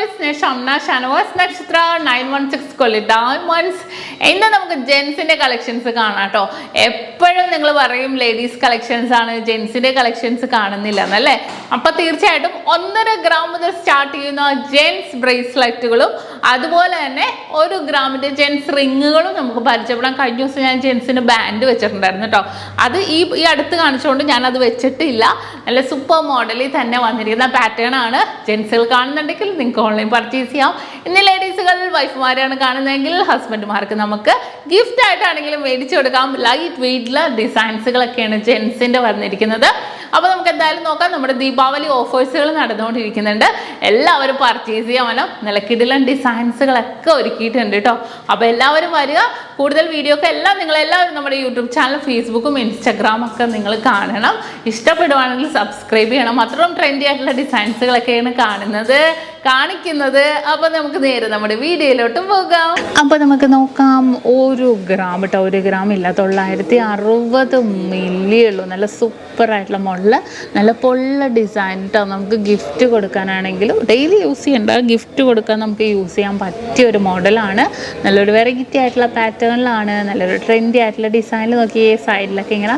viewers, SHAMNA Shanovas Nakshathra 916 Quality Diamonds. ഇന്ന് നമുക്ക് ജെൻസിന്റെ collections കാണാം ട്ടോ. എപ്പോഴും നിങ്ങൾ പറയും ലേഡീസ് കളക്ഷൻസ് ആണ്, ജെൻസിന്റെ കളക്ഷൻസ് കാണുന്നില്ല എന്നല്ലേ. അപ്പോൾ തീർച്ചയായിട്ടും 1.5 ഗ്രാം മുതൽ സ്റ്റാർട്ട് ചെയ്യുന്ന ജെൻസ് ബ്രേസ്ലെറ്റുകളും അതുപോലെ തന്നെ 1 ഗ്രാമിന്റെ ജെൻസ് റിങ്ങുകളും നമുക്ക് പരിചയപ്പെടാം. കഴിഞ്ഞ ദിവസം ഞാൻ ജെൻസിന്റെ ബാൻഡ് വെച്ചിട്ടുണ്ടായിരുന്നു കേട്ടോ. അത് ഈ അടുത്ത് കാണിച്ചുകൊണ്ട് ഞാൻ അത് വെച്ചിട്ടില്ല. നല്ല സൂപ്പർ മോഡലിൽ തന്നെ വന്നിരിക്കുന്ന പാറ്റേൺ ആണ്. ജെൻസുകൾ കാണുന്നുണ്ടെങ്കിൽ നിങ്ങൾക്ക് ഓൺലൈൻ പർച്ചേസ് ചെയ്യാം. ഇന്ന് ലേഡീസുകൾ വൈഫുമാരെയാണ് കാണുന്നതെങ്കിൽ ഹസ്ബൻഡുമാർക്ക് നമുക്ക് ഗിഫ്റ്റ് ആയിട്ടാണെങ്കിലും മേടിച്ചു കൊടുക്കാം. ലൈറ്റ് വെയിറ്റുള്ള ഡിസൈൻസുകളൊക്കെയാണ് ജെൻസിന്റെ വന്നിരിക്കുന്നത്. അപ്പോൾ നമുക്ക് എന്തായാലും നോക്കാം. നമ്മുടെ ദീപാവലി ഓഫേഴ്സുകൾ നടന്നുകൊണ്ടിരിക്കുന്നുണ്ട്. എല്ലാവരും പർച്ചേസ് ചെയ്യാമല്ലോ. നല്ല കിടിലൻ ഡിസൈൻസുകളൊക്കെ ഒരുക്കിയിട്ടുണ്ട് കേട്ടോ. അപ്പോൾ എല്ലാവരും വരിക. കൂടുതൽ വീഡിയോക്ക് എല്ലാം നിങ്ങളെല്ലാവരും നമ്മുടെ യൂട്യൂബ് ചാനൽ, ഫേസ്ബുക്കും ഇൻസ്റ്റാഗ്രാമും ഒക്കെ നിങ്ങൾ കാണണം. ഇഷ്ടപ്പെടുവാണെങ്കിൽ സബ്സ്ക്രൈബ് ചെയ്യണം. അത്രയും ട്രെൻഡി ആയിട്ടുള്ള ഡിസൈൻസുകളൊക്കെയാണ് കാണിക്കുന്നത്. അപ്പോൾ നമുക്ക് നേരെ നമ്മുടെ വീഡിയോയിലോട്ട് പോകാം. അപ്പോൾ നമുക്ക് നോക്കാം. 1 ഗ്രാം കേട്ടോ. 1 ഗ്രാം ഇല്ല, 960 മില്ലി ഉള്ളൂ. നല്ല സൂപ്പർ ആയിട്ടുള്ള മോഡല്, നല്ല പൊള്ള ഡിസൈൻ കേട്ടോ. നമുക്ക് ഗിഫ്റ്റ് കൊടുക്കാനാണെങ്കിലും ഡെയിലി യൂസ് ചെയ്യേണ്ട, ഗിഫ്റ്റ് കൊടുക്കാൻ നമുക്ക് യൂസ് ചെയ്യാൻ പറ്റിയ ഒരു മോഡലാണ്. നല്ലൊരു വെറൈറ്റി ആയിട്ടുള്ള പാറ്റേണിലാണ്, നല്ലൊരു ട്രെൻഡി ആയിട്ടുള്ള ഡിസൈനിൽ നോക്കിയേ. സൈഡിലൊക്കെ ഇങ്ങനെ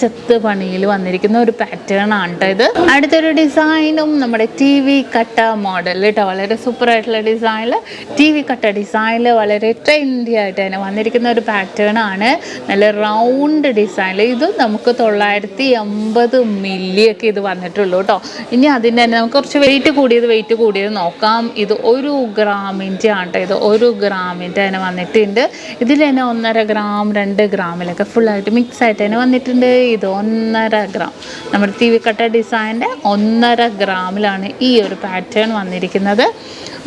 ചെത്ത് പണിയിൽ വന്നിരിക്കുന്ന ഒരു പാറ്റേൺ ആണ് കേട്ടോ ഇത്. അടുത്തൊരു ഡിസൈനും നമ്മുടെ TV കട്ട മോഡൽ കേട്ടോ. വളരെ സൂപ്പർ ആയിട്ടുള്ള ഡിസൈനിൽ, TV കട്ട ഡിസൈനിൽ വളരെ ട്രെൻഡി ആയിട്ട് തന്നെ വന്നിരിക്കുന്ന ഒരു പാറ്റേൺ ആണ്. നല്ല റൗണ്ട് ഡിസൈനിൽ. ഇത് നമുക്ക് 980 മില്ലിയൊക്കെ ഇത് വന്നിട്ടുള്ളൂ കേട്ടോ. ഇനി അതിൻ്റെ തന്നെ നമുക്ക് കുറച്ച് വെയിറ്റ് കൂടിയത് നോക്കാം. ഇത് 1 ഗ്രാമിൻ്റെ ആണ് കേട്ടോ. ഇത് 1 ഗ്രാമിൻ്റെ തന്നെ വന്നിട്ടുണ്ട്. ഇതിൽ തന്നെ 1.5 ഗ്രാം 2 ഗ്രാമിലൊക്കെ ഫുള്ളായിട്ട് മിക്സ് ആയിട്ട് തന്നെ വന്നിട്ടുണ്ട്. ഇത് 1.5 ഗ്രാം നമ്മുടെ TV കട്ട ഡിസൈൻ്റെ 1.5 ഗ്രാമിലാണ് ഈ ഒരു പാറ്റേൺ വന്നിരിക്കുന്നത്.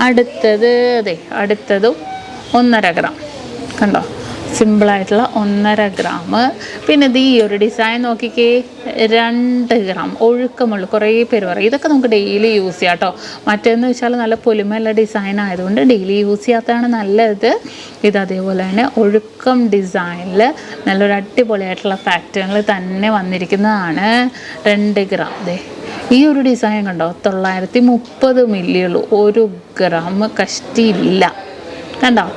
അടുത്തതും 1.5 ഗ്രാം കണ്ടോ. സിമ്പിളായിട്ടുള്ള 1.5 ഗ്രാം. പിന്നെ ഇത് ഈ ഒരു ഡിസൈൻ നോക്കിക്കേ, 2 ഗ്രാം ഒഴുക്കമുള്ളൂ. കുറേ പേര് പറയും ഇതൊക്കെ നമുക്ക് ഡെയിലി യൂസ് ചെയ്യാം കേട്ടോ. മറ്റേന്ന് വെച്ചാൽ നല്ല പൊലിമയുള്ള ഡിസൈൻ ആയതുകൊണ്ട് ഡെയിലി യൂസ് ചെയ്യാത്തതാണ് നല്ലത്. ഇത് അതേപോലെ തന്നെ ഒഴുക്കം ഡിസൈനിൽ നല്ലൊരു അടിപൊളിയായിട്ടുള്ള പാറ്റേണിൽ തന്നെ വന്നിരിക്കുന്നതാണ്. 2 ഗ്രാം. ഈ ഒരു ഡിസൈൻ കണ്ടോ, 930 മില്ലി ഉള്ളൂ. 1 ഗ്രാം കഷ്ടിയില്ല കണ്ടോ.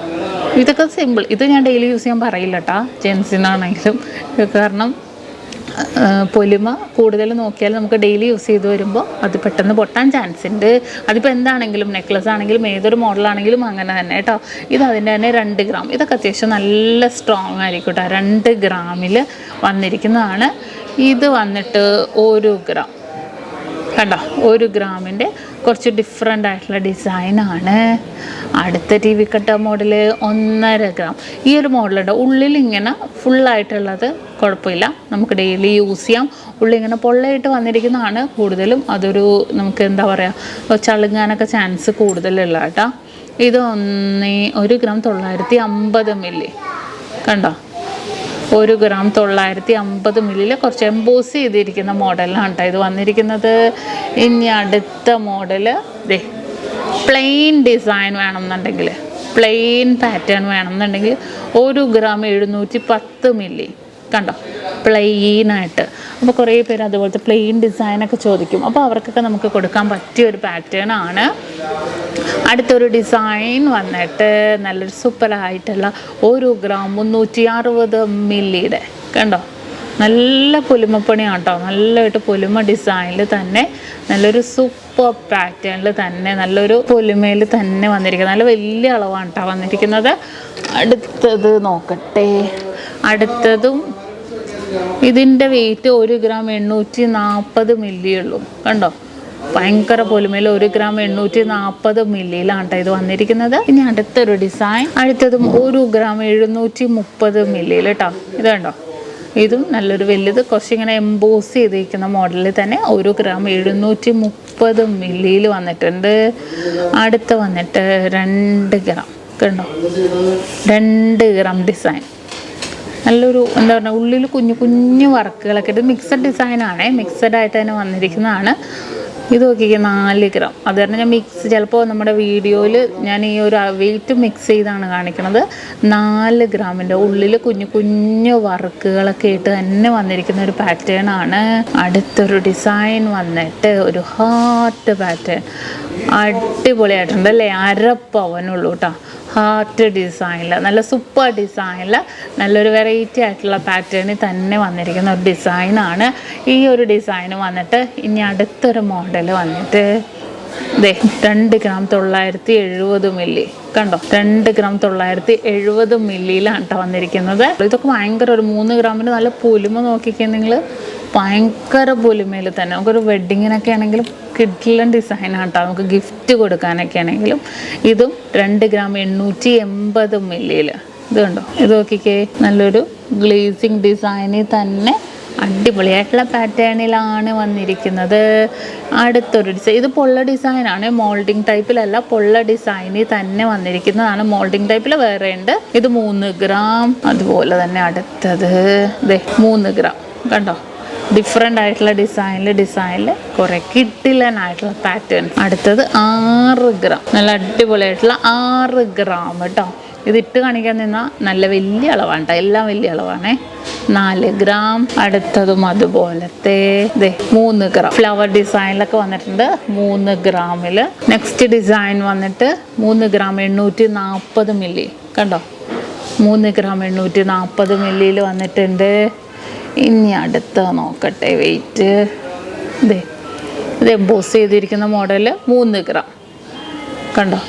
ഇതൊക്കെ സിമ്പിൾ. ഇത് ഞാൻ ഡെയിലി യൂസ് ചെയ്യാൻ പറയില്ല കേട്ടോ, ജെൻസിനാണെങ്കിലും. കാരണം പൊലിമ കൂടുതൽ നോക്കിയാൽ നമുക്ക് ഡെയിലി യൂസ് ചെയ്ത് വരുമ്പോൾ അത് പെട്ടെന്ന് പൊട്ടാൻ ചാൻസ് ഉണ്ട്. അതിപ്പോൾ എന്താണെങ്കിലും, നെക്ലസ് ആണെങ്കിലും ഏതൊരു മോഡലാണെങ്കിലും അങ്ങനെ തന്നെ കേട്ടോ. ഇത് അതിൻ്റെ തന്നെ 2 ഗ്രാം. ഇതൊക്കെ അത്യാവശ്യം നല്ല സ്ട്രോങ് ആയിരിക്കും കേട്ടോ. 2 ഗ്രാമിൽ വന്നിരിക്കുന്നതാണ്. ഇത് വന്നിട്ട് 1 ഗ്രാം കണ്ടോ. 1 ഗ്രാമിൻ്റെ കുറച്ച് ഡിഫറെൻ്റ് ആയിട്ടുള്ള ഡിസൈനാണ്. അടുത്ത TV കട്ട മോഡൽ 1.5 ഗ്രാം. ഈ ഒരു മോഡലുണ്ട്. ഉള്ളിൽ ഇങ്ങനെ ഫുള്ളായിട്ടുള്ളത് കുഴപ്പമില്ല, നമുക്ക് ഡെയിലി യൂസ് ചെയ്യാം. ഉള്ളിങ്ങനെ പൊള്ളയായിട്ട് വന്നിരിക്കുന്നതാണ് കൂടുതലും. അതൊരു നമുക്ക് എന്താ പറയുക, ചളുങ്ങാനൊക്കെ ചാൻസ് കൂടുതലുള്ള കേട്ടോ. ഇത് 1 ഗ്രാം 950 മില്ലി കണ്ടോ. 1 ഗ്രാം 950 മില്ലിയിൽ കുറച്ച് എംബോസ് ചെയ്തിരിക്കുന്ന മോഡലാണ് കേട്ടോ ഇത് വന്നിരിക്കുന്നത്. ഇനി അടുത്ത മോഡല് പ്ലെയിൻ ഡിസൈൻ വേണമെന്നുണ്ടെങ്കിൽ, പ്ലെയിൻ പാറ്റേൺ വേണമെന്നുണ്ടെങ്കിൽ 1 ഗ്രാം 710 മില്ലി കണ്ടോ, പ്ലെയിനായിട്ട്. അപ്പോൾ കുറേ പേര് അതുപോലത്തെ പ്ലെയിൻ ഡിസൈനൊക്കെ ചോദിക്കും. അപ്പോൾ അവർക്കൊക്കെ നമുക്ക് കൊടുക്കാൻ പറ്റിയ ഒരു പാറ്റേൺ ആണ്. അടുത്തൊരു ഡിസൈൻ വന്നിട്ട് നല്ലൊരു സൂപ്പറായിട്ടുള്ള 1 ഗ്രാം 360 മില്ലിയുടെ കണ്ടോ. നല്ല പൊലിമപ്പണിയാണ് കേട്ടോ. നല്ലതായിട്ട് പൊലിമ ഡിസൈനിൽ തന്നെ നല്ലൊരു സൂപ്പർ പാറ്റേണിൽ തന്നെ നല്ലൊരു പൊലിമയിൽ തന്നെ വന്നിരിക്കുന്നത്. നല്ല വലിയ അളവാണ് കേട്ടോ വന്നിരിക്കുന്നത്. അടുത്തത് നോക്കട്ടെ. അടുത്തതും ഇതിൻ്റെ വെയിറ്റ് 1 ഗ്രാം 840 മില്ലി ഉള്ളൂ കണ്ടോ. ഭയങ്കര പൊലിമയിൽ 1 ഗ്രാം 840 മില്ലിയിലാണ് കേട്ടോ ഇത് വന്നിരിക്കുന്നത്. ഇനി അടുത്തൊരു ഡിസൈൻ. അടുത്തതും 1 ഗ്രാം 730 മില്ലിയിൽ കേട്ടോ. ഇത് കണ്ടോ. ഇതും നല്ലൊരു വലുത്, കുറച്ചിങ്ങനെ എംബോസ് ചെയ്തിരിക്കുന്ന മോഡലിൽ തന്നെ 1 ഗ്രാം 730 മില്ലിയിൽ വന്നിട്ടുണ്ട്. അടുത്ത് വന്നിട്ട് 2 ഗ്രാം കണ്ടോ. 2 ഗ്രാം ഡിസൈൻ നല്ലൊരു എന്താ പറയുക ഉള്ളിൽ കുഞ്ഞു കുഞ്ഞു വർക്കുകളൊക്കെ ഇത് മിക്സഡ് ഡിസൈനാണ്, മിക്സഡ് ആയിട്ട് തന്നെ വന്നിരിക്കുന്നതാണ്. ഇത് നോക്കിക്കുക 4 ഗ്രാം. അത് കാരണം ഞാൻ ചിലപ്പോൾ നമ്മുടെ വീഡിയോയിൽ ഞാൻ ഈ ഒരു വെയിറ്റ് മിക്സ് ചെയ്താണ് കാണിക്കുന്നത്. 4 ഗ്രാമിൻ്റെ ഉള്ളിൽ കുഞ്ഞു കുഞ്ഞു വർക്കുകളൊക്കെ ഇട്ട് തന്നെ വന്നിരിക്കുന്ന ഒരു പാറ്റേൺ ആണ്. അടുത്തൊരു ഡിസൈൻ വന്നിട്ട് ഒരു ഹാർട്ട് പാറ്റേൺ, അടിപൊളിയായിട്ടുണ്ട് അല്ലേ? 1/2 പവനുള്ളൂ കേട്ടോ. ഹാർട്ട് ഡിസൈനിൽ നല്ല സൂപ്പർ ഡിസൈനിൽ നല്ലൊരു വെറൈറ്റി ആയിട്ടുള്ള പാറ്റേണിൽ തന്നെ വന്നിരിക്കുന്ന ഒരു ഡിസൈനാണ്. ഈ ഒരു ഡിസൈൻ വന്നിട്ട് ഇനി അടുത്തൊരു മോഡൽ വന്നിട്ട് 2 ഗ്രാം 970 മില്ലി കണ്ടോ. 2 ഗ്രാം 970 മില്ലിയിലാണ് കേട്ടോ വന്നിരിക്കുന്നത്. ഇതൊക്കെ ഭയങ്കര ഒരു 3 ഗ്രാമിന് നല്ല പൊലിമ നോക്കിക്കാൻ നിങ്ങൾ, ഭയങ്കര പൊലിമയിൽ തന്നെ. നമുക്കൊരു വെഡ്ഡിങ്ങിനൊക്കെ ആണെങ്കിലും കിഡ്ലൻ ഡിസൈനാണ് കേട്ടോ, നമുക്ക് ഗിഫ്റ്റ് കൊടുക്കാനൊക്കെ ആണെങ്കിലും. ഇതും 2 ഗ്രാം 880 മില്ലിയിൽ. ഇത് കണ്ടോ, ഇത് നോക്കിക്കേ, നല്ലൊരു ഗ്ലേസിങ് ഡിസൈനിൽ തന്നെ അടിപൊളിയായിട്ടുള്ള പാറ്റേണിലാണ് വന്നിരിക്കുന്നത്. അടുത്തൊരു ഡിസൈൻ, ഇത് പൊള്ള ഡിസൈനാണ്, മോൾഡിങ് ടൈപ്പിലല്ല, പൊള്ള ഡിസൈനിൽ തന്നെ വന്നിരിക്കുന്നതാണ്. മോൾഡിങ് ടൈപ്പിൽ വേറെ ഉണ്ട്. ഇത് 3 ഗ്രാം. അതുപോലെ തന്നെ അടുത്തത് 3 ഗ്രാം കണ്ടോ, ഡിഫറെൻ്റ് ആയിട്ടുള്ള ഡിസൈനിൽ കുറേ കിട്ടിലനായിട്ടുള്ള പാറ്റേൺ. അടുത്തത് 6 ഗ്രാം, നല്ല അടിപൊളിയായിട്ടുള്ള 6 ഗ്രാം കേട്ടോ. ഇതിട്ട് കാണിക്കാൻ നിന്നാൽ നല്ല വലിയ അളവാണ് കേട്ടോ, എല്ലാം വലിയ അളവാണേ. 4 ഗ്രാം. അടുത്തതും അതുപോലത്തെ 3 ഗ്രാം ഫ്ലവർ ഡിസൈനിലൊക്കെ വന്നിട്ടുണ്ട് 3 ഗ്രാമിൽ. നെക്സ്റ്റ് ഡിസൈൻ വന്നിട്ട് 3 ഗ്രാം 840 മില്ലി കണ്ടോ. 3 ഗ്രാം 840 മില്ലിയിൽ വന്നിട്ടുണ്ട്. ഇനി അടുത്ത നോക്കട്ടെ വെയിറ്റ്. ഇത് എംബോസ് ചെയ്തിരിക്കുന്ന മോഡൽ 3 ഗ്രാം കണ്ടോ.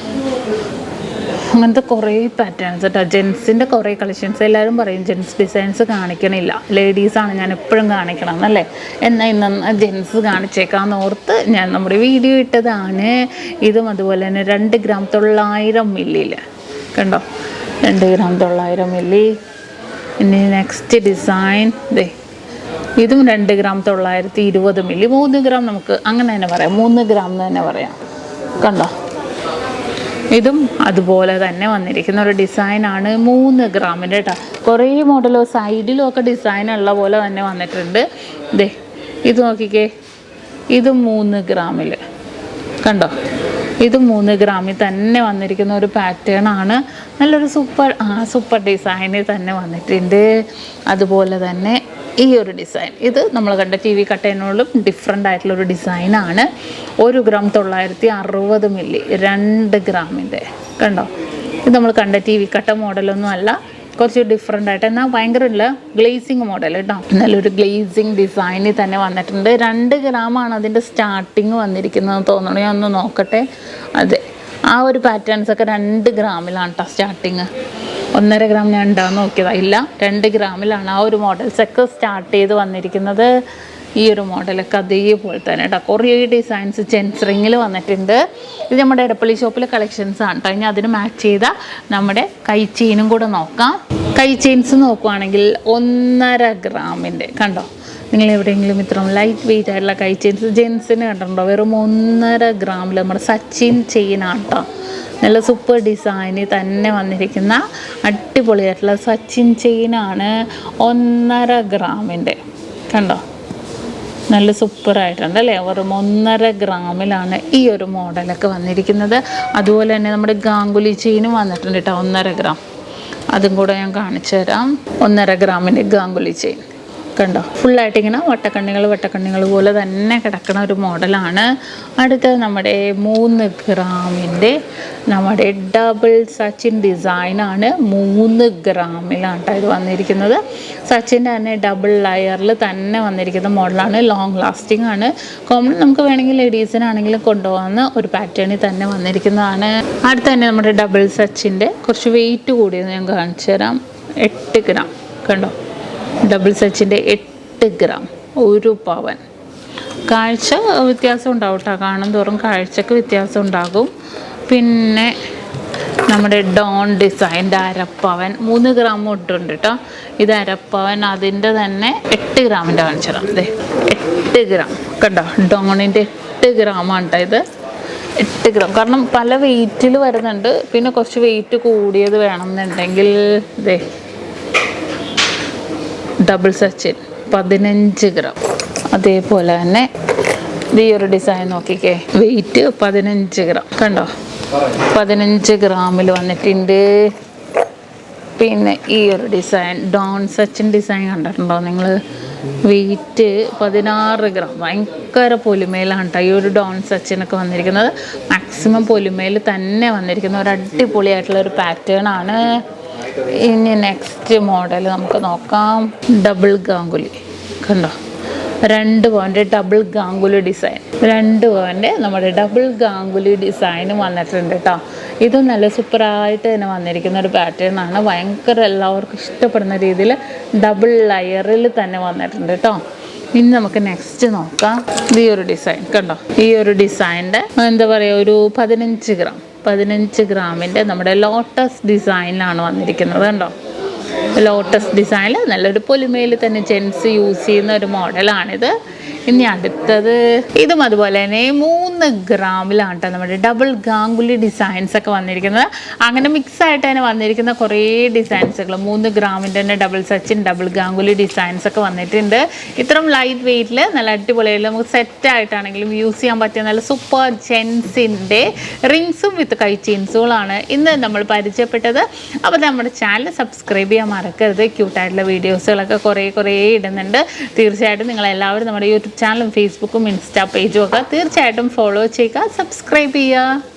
അങ്ങനത്തെ കുറേ പാറ്റേൺസ് കേട്ടോ. ജെൻസിൻ്റെ കുറേ കളക്ഷൻസ്. എല്ലാവരും പറയും ജെൻസ് ഡിസൈൻസ് കാണിക്കണില്ല, ലേഡീസാണ് ഞാൻ എപ്പോഴും കാണിക്കണം എന്നല്ലേ. എന്നാൽ ഇന്ന് ജെൻസ് കാണിച്ചേക്കാമെന്ന് ഓർത്ത് ഞാൻ നമ്മുടെ വീഡിയോ ഇട്ടതാണ്. ഇതും അതുപോലെ തന്നെ 2 ഗ്രാം 900 മില്ലിയിൽ കണ്ടോ. 2 ഗ്രാം 900 മില്ലി. ഇനി നെക്സ്റ്റ് ഡിസൈൻ ഇതും 2 ഗ്രാം 920 മില്ലി. 3 ഗ്രാം നമുക്ക് അങ്ങനെ തന്നെ പറയാം, 3 ഗ്രാം എന്ന് തന്നെ പറയാം കണ്ടോ. ഇതും അതുപോലെ തന്നെ വന്നിരിക്കുന്ന ഒരു ഡിസൈനാണ് 3 ഗ്രാമിൻ്റെ കേട്ടോ. കുറേ മോഡലോ സൈഡിലും ഒക്കെ ഡിസൈൻ ഉള്ള പോലെ തന്നെ വന്നിട്ടുണ്ട്. ഇത് നോക്കിക്കേ, ഇത് 3 ഗ്രാമിൽ കണ്ടോ. ഇത് 3 ഗ്രാമിൽ തന്നെ വന്നിരിക്കുന്ന ഒരു പാറ്റേൺ ആണ്. നല്ലൊരു സൂപ്പർ ഡിസൈനിൽ തന്നെ വന്നിട്ടുണ്ട്. അതുപോലെ തന്നെ ഈ ഒരു ഡിസൈൻ, ഇത് നമ്മൾ കണ്ട TV കട്ടേനോടും ഡിഫറെൻ്റ് ആയിട്ടുള്ളൊരു ഡിസൈനാണ്. 1 ഗ്രാം 960 മില്ലി, 2 ഗ്രാമിൻ്റെ കണ്ടോ. ഇത് നമ്മൾ കണ്ട TV കട്ട മോഡലൊന്നും അല്ല, കുറച്ച് ഡിഫറെൻ്റ് ആയിട്ട് എന്നാൽ ഭയങ്കര ഗ്ലേസിങ് മോഡൽ കേട്ടോ. നല്ലൊരു ഗ്ലേസിങ് ഡിസൈനിൽ തന്നെ വന്നിട്ടുണ്ട്. 2 ഗ്രാമാണ് അതിൻ്റെ സ്റ്റാർട്ടിങ് വന്നിരിക്കുന്നത് തോന്നണം. ഞാൻ ഒന്ന് നോക്കട്ടെ. അതെ, ആ ഒരു പാറ്റേൺസൊക്കെ 2 ഗ്രാമിലാണ് കേട്ടോ സ്റ്റാർട്ടിങ്. 1.5 ഗ്രാം ഞാൻ ഉണ്ടാകുന്ന നോക്കിയതാണ്, ഇല്ല 2 ഗ്രാമിലാണ് ആ ഒരു മോഡൽസൊക്കെ സ്റ്റാർട്ട് ചെയ്ത് വന്നിരിക്കുന്നത്. ഈ ഒരു മോഡലൊക്കെ അതേപോലെ തന്നെ കേട്ടോ. കുറേ ഡിസൈൻസ് ജെൻസ് റിങ്ങിൽ വന്നിട്ടുണ്ട്. ഇത് നമ്മുടെ എടപ്പള്ളി ഷോപ്പിലെ കളക്ഷൻസ് ആണ് കേട്ടോ. ഇനി അതിന് മാച്ച് ചെയ്ത നമ്മുടെ കൈ ചെയിനും കൂടെ നോക്കാം. കൈ ചെയിൻസ് നോക്കുവാണെങ്കിൽ 1.5 ഗ്രാമിൻ്റെ കണ്ടോ. നിങ്ങൾ എവിടെയെങ്കിലും ഇത്രയും ലൈറ്റ് വെയിറ്റ് ആയിട്ടുള്ള കൈ ചെയിൻസ് ജെൻസിന് കണ്ടിട്ടുണ്ടോ? വെറും 1.5 ഗ്രാമിൽ നമ്മുടെ സച്ചിൻ ചെയിനാണ് കേട്ടോ. നല്ല സൂപ്പർ ഡിസൈനിൽ തന്നെ വന്നിരിക്കുന്ന അടിപൊളിയായിട്ടുള്ള സച്ചിൻ ചെയിനാണ് 1.5 ഗ്രാമിൻ്റെ കണ്ടോ. നല്ല സൂപ്പറായിട്ടുണ്ട് അല്ലേ. വെറും 1.5 ഗ്രാമിലാണ് ഈ ഒരു മോഡലൊക്കെ വന്നിരിക്കുന്നത്. അതുപോലെ തന്നെ നമ്മുടെ ഗാംഗുലി ചെയിനും വന്നിട്ടുണ്ട് കേട്ടോ, 1.5 ഗ്രാം. അതും കൂടെ ഞാൻ കാണിച്ചു തരാം. 1.5 ഗ്രാമിൻ്റെ ഗാംഗുലി ചെയിൻ കണ്ടോ. ഫുള്ളായിട്ട് ഇങ്ങനെ വട്ടക്കണ്ണികൾ പോലെ തന്നെ കിടക്കുന്ന ഒരു മോഡലാണ്. അടുത്തത് നമ്മുടെ 3 ഗ്രാമിൻ്റെ നമ്മുടെ ഡബിൾ സച്ചിൻ ഡിസൈനാണ്. 3 ഗ്രാമിലാണ് കേട്ടോ ഇത് വന്നിരിക്കുന്നത്. സച്ചിൻ്റെ തന്നെ ഡബിൾ ലെയറിൽ തന്നെ വന്നിരിക്കുന്ന മോഡലാണ്. ലോങ് ലാസ്റ്റിംഗ് ആണ്. കോമൺ നമുക്ക് വേണമെങ്കിൽ ലേഡീസിനാണെങ്കിലും കൊണ്ടുപോകാവുന്ന ഒരു പാറ്റേണിൽ തന്നെ വന്നിരിക്കുന്നതാണ്. അടുത്ത തന്നെ നമ്മുടെ ഡബിൾ സച്ചിൻ്റെ കുറച്ച് വെയിറ്റ് കൂടിയത് ഞാൻ കാണിച്ചു തരാം. 8 ഗ്രാം കണ്ടോ. ഡബിൾ സച്ചിൻ്റെ 8 ഗ്രാം, 1 പവൻ. കാഴ്ച വ്യത്യാസം ഉണ്ടാവും കേട്ടോ, കാണും തോറും കാഴ്ചക്ക് വ്യത്യാസം ഉണ്ടാകും. പിന്നെ നമ്മുടെ ഡോൺ ഡിസൈൻ്റെ 1/2 പവൻ, 3 ഗ്രാം ഇട്ടുണ്ട് കേട്ടോ. ഇത് 1/2 പവൻ, അതിൻ്റെ തന്നെ 8 ഗ്രാമിൻ്റെ കാണിച്ചിടാം. 8 ഗ്രാം കണ്ടോ. ഡോണിൻ്റെ 8 ഗ്രാമാണ് കേട്ടോ ഇത്. 8 ഗ്രാം, കാരണം പല വെയിറ്റിൽ വരുന്നുണ്ട്. പിന്നെ കുറച്ച് വെയിറ്റ് കൂടിയത് വേണമെന്നുണ്ടെങ്കിൽ ഡബിൾ സച്ചിൻ 15 ഗ്രാം. അതേപോലെ തന്നെ ഈ ഒരു ഡിസൈൻ നോക്കിക്കേ, വെയിറ്റ് 15 ഗ്രാം. കണ്ടോ, 15 ഗ്രാമിൽ വന്നിട്ടുണ്ട്. പിന്നെ ഈ ഒരു ഡിസൈൻ ഡോൺ സച്ചിൻ ഡിസൈൻ കണ്ടിട്ടുണ്ടോ നിങ്ങൾ? Weight 16 gram. ഭയങ്കര പൊലിമയിലാണ് കേട്ടോ ഈ ഒരു ഡോൺ സച്ചിനൊക്കെ വന്നിരിക്കുന്നത്. മാക്സിമം പൊലിമയിൽ തന്നെ വന്നിരിക്കുന്ന ഒരു അടിപൊളിയായിട്ടുള്ള ഒരു പാറ്റേൺ ആണ്. ഇനി നെക്സ്റ്റ് മോഡൽ നമുക്ക് നോക്കാം. ഡബിൾ ഗാംഗുലി. കണ്ടോ, 2 പവൻ്റെ ഡബിൾ ഗാംഗുലി ഡിസൈൻ. 2 പവൻ്റെ നമ്മുടെ ഡബിൾ ഗാംഗുലി ഡിസൈനും വന്നിട്ടുണ്ട് കേട്ടോ. ഇതും നല്ല സൂപ്പറായിട്ട് തന്നെ വന്നിരിക്കുന്ന ഒരു പാറ്റേൺ ആണ്. ഭയങ്കര എല്ലാവർക്കും ഇഷ്ടപ്പെടുന്ന രീതിയിൽ ഡബിൾ ലെയറിൽ തന്നെ വന്നിട്ടുണ്ട് കേട്ടോ. ഇനി നമുക്ക് നെക്സ്റ്റ് നോക്കാം. ഈ ഒരു ഡിസൈൻ കണ്ടോ, ഈ ഒരു ഡിസൈൻ്റെ എന്താ പറയുക, ഒരു 15 ഗ്രാമിൻ്റെ നമ്മുടെ ലോട്ടസ് ഡിസൈനിലാണ് വന്നിരിക്കുന്നത്. കണ്ടോ, ലോട്ടസ് ഡിസൈനിൽ നല്ലൊരു പൊലിമയിൽ തന്നെ ജെൻസ് യൂസ് ചെയ്യുന്ന ഒരു മോഡലാണിത്. ഇനി അടുത്തത് ഇതും അതുപോലെ തന്നെ 3 ഗ്രാമിലാണ് കേട്ടോ നമ്മുടെ ഡബിൾ ഗാംഗുലി ഡിസൈൻസ് ഒക്കെ വന്നിരിക്കുന്നത്. അങ്ങനെ മിക്സ് ആയിട്ട് തന്നെ വന്നിരിക്കുന്ന കുറേ ഡിസൈൻസുകൾ 3 ഗ്രാമിൻ്റെ തന്നെ double Sachin, double Ganguly designs ഒക്കെ വന്നിട്ടുണ്ട്. ഇത്രയും ലൈറ്റ് വെയിറ്റിൽ നല്ല അടിപൊളിയായിട്ട് നമുക്ക് സെറ്റായിട്ടാണെങ്കിലും യൂസ് ചെയ്യാൻ പറ്റിയ നല്ല സൂപ്പർ ജെൻസിൻ്റെ റിങ്സും വിത്ത് കൈ ചെയിൻസുകളാണ് ഇന്ന് നമ്മൾ പരിചയപ്പെട്ടത്. അപ്പോൾ നമ്മുടെ ചാനൽ സബ്സ്ക്രൈബ് ചെയ്യാൻ മറക്കരുത്. ക്യൂട്ടായിട്ടുള്ള വീഡിയോസുകളൊക്കെ കുറേ ഇടുന്നുണ്ട്. തീർച്ചയായിട്ടും നിങ്ങളെല്ലാവരും നമ്മുടെ യൂട്യൂബ് ചാനലും ഫേസ്ബുക്കും ഇൻസ്റ്റാ പേജും ഒക്കെ തീർച്ചയായിട്ടും ഫോളോ ചെയ്യുക, സബ്സ്ക്രൈബ് ചെയ്യുക.